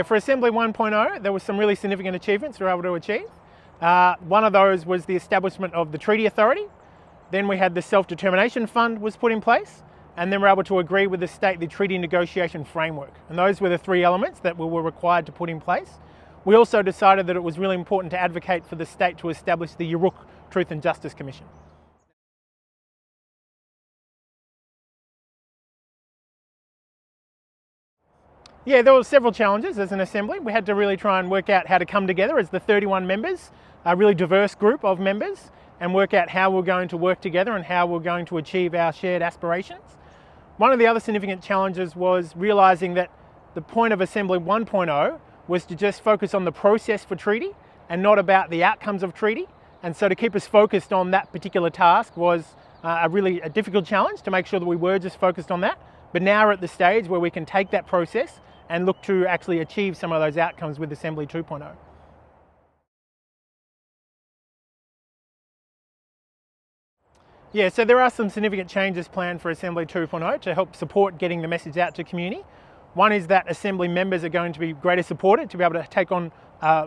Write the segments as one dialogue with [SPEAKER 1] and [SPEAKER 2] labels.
[SPEAKER 1] Yeah, for Assembly 1.0, there were some really significant achievements we were able to achieve. One of those was the establishment of the Treaty Authority. Then we had the Self-Determination Fund was put in place, and then we were able to agree with the state the Treaty Negotiation Framework. And those were the three elements that we were required to put in place. We also decided that it was really important to advocate for the state to establish the Yurruk Truth and Justice Commission. Yeah, there were several challenges as an assembly. We had to really try and work out how to come together as the 31 members, a really diverse group of members, and work out how we're going to work together and how we're going to achieve our shared aspirations. One of the other significant challenges was realising that the point of Assembly 1.0 was to just focus on the process for treaty and not about the outcomes of treaty. And so to keep us focused on that particular task was a difficult challenge to make sure that we were just focused on that. But now we're at the stage where we can take that process and look to actually achieve some of those outcomes with Assembly 2.0. Yeah, so there are some significant changes planned for Assembly 2.0 to help support getting the message out to community. One is that Assembly members are going to be greater supported to be able to take on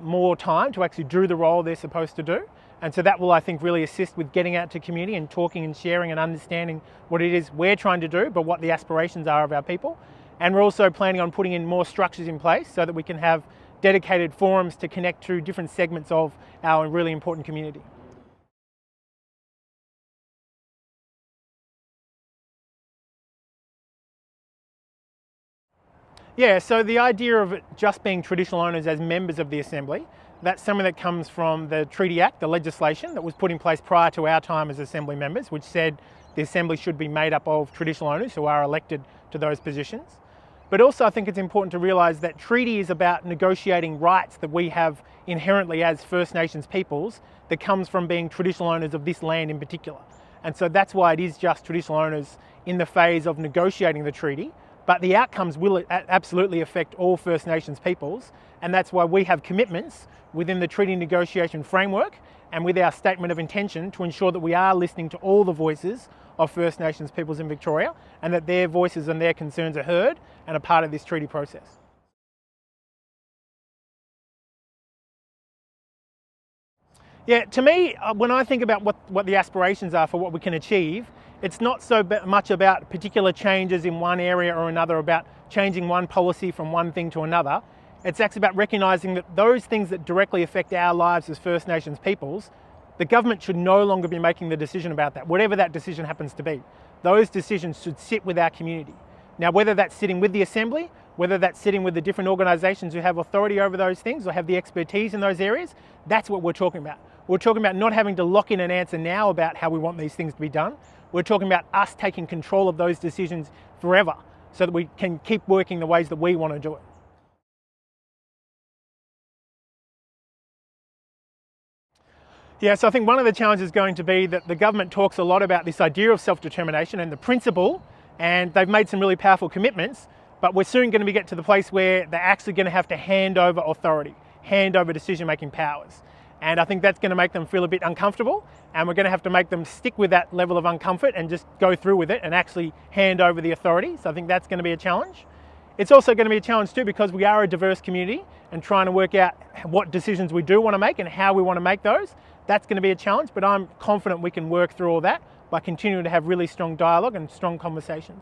[SPEAKER 1] more time to actually do the role they're supposed to do. And so that will, I think, really assist with getting out to community and talking and sharing and understanding what it is we're trying to do, but what the aspirations are of our people. And we're also planning on putting in more structures in place so that we can have dedicated forums to connect to different segments of our really important community. Yeah, so the idea of it just being traditional owners as members of the Assembly, that's something that comes from the Treaty Act, the legislation that was put in place prior to our time as Assembly members, which said the Assembly should be made up of traditional owners who are elected to those positions. But also I think it's important to realise that treaty is about negotiating rights that we have inherently as First Nations peoples that comes from being traditional owners of this land in particular. And so that's why it is just traditional owners in the phase of negotiating the treaty, but the outcomes will absolutely affect all First Nations peoples, and that's why we have commitments within the treaty negotiation framework and with our statement of intention to ensure that we are listening to all the voices of First Nations peoples in Victoria and that their voices and their concerns are heard and are part of this treaty process. Yeah, to me, when I think about what the aspirations are for what we can achieve, it's not so much about particular changes in one area or another, about changing one policy from one thing to another. It's actually about recognising that those things that directly affect our lives as First Nations peoples, the government should no longer be making the decision about that, whatever that decision happens to be. Those decisions should sit with our community. Now, whether that's sitting with the Assembly, whether that's sitting with the different organisations who have authority over those things or have the expertise in those areas, that's what we're talking about. We're talking about not having to lock in an answer now about how we want these things to be done. We're talking about us taking control of those decisions forever so that we can keep working the ways that we want to do it. Yeah, so I think one of the challenges is going to be that the government talks a lot about this idea of self-determination and the principle, and they've made some really powerful commitments, but we're soon going to get to the place where they're actually going to have to hand over authority, hand over decision-making powers. And I think that's going to make them feel a bit uncomfortable, and we're going to have to make them stick with that level of uncomfort and just go through with it and actually hand over the authority. So I think that's going to be a challenge. It's also going to be a challenge too because we are a diverse community and trying to work out what decisions we do want to make and how we want to make those. That's going to be a challenge, but I'm confident we can work through all that by continuing to have really strong dialogue and strong conversations.